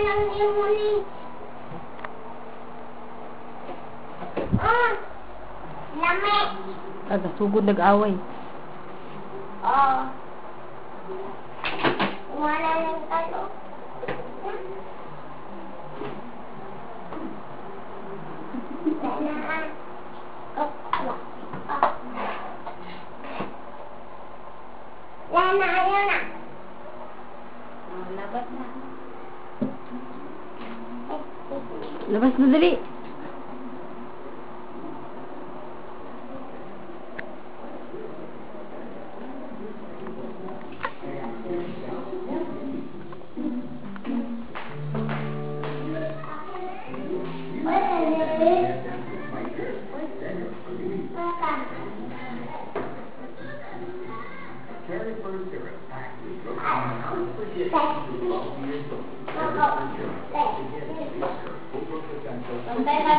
Lang yung muli. Lami. Sugod nag-away. Wala lang tayo. Lana, ayaw na. Labas na. Labas na dali. Pantay ka,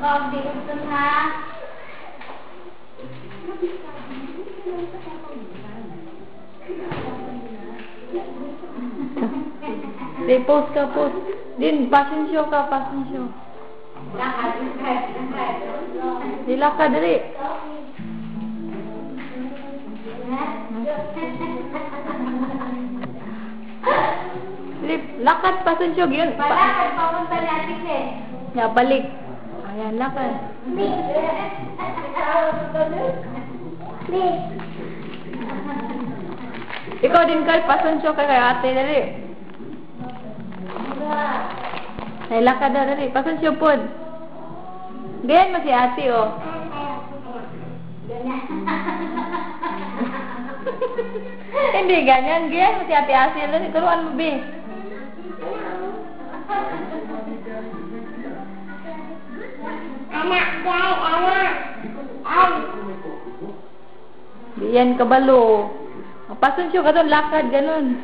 mag-obligate dun ha. Di, post ka, post. Din, fashion show ka, fashion show. Lakad. Di, lakad, dali. Dali, lakad, fashion show, yun. Palakad, papunta natin eh. Ya, balik. Ayan, lakad. Ikaw din, Carl, fashion show ka kay ate, dali. Ay, lakad na, dali. Fashion show po. Ganyan mo si ate, oh. Hindi, ganyan. Ganyan mo si ate Asia. Dali, turuan mo, be. Anak, anak. Ay. Diyan, kabalo. Fashion show ka doon, lakad, ganun.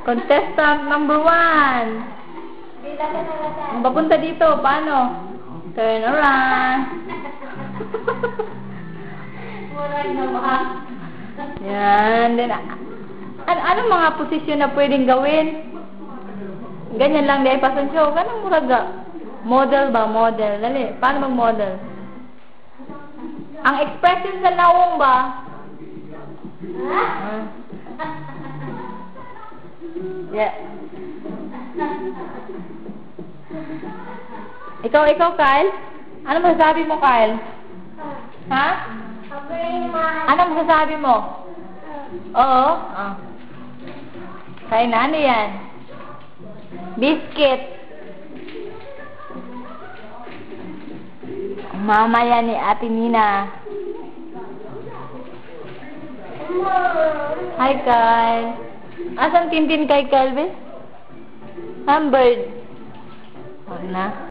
Contestant number 1. Papunta dito, paano? Turn around. Murag na ba? Yan. Then, anong mga posisyon na pwedeng gawin? Ganyan lang dahil fashion show. Ganun muraga. Model ba? Model. Dali. Paano mag-model? Ang expression sa naong ba? Ha? Yeah. Ikaw, Kyle? Ano masasabi mo, Kyle? Ha? Ano masasabi mo? Oo? Kaya na, ano yan? Biscuit. Mama yan ni Ate Nina. Hi, Kyle. Asan Tintin kay Calvin? Bird. Huwag na.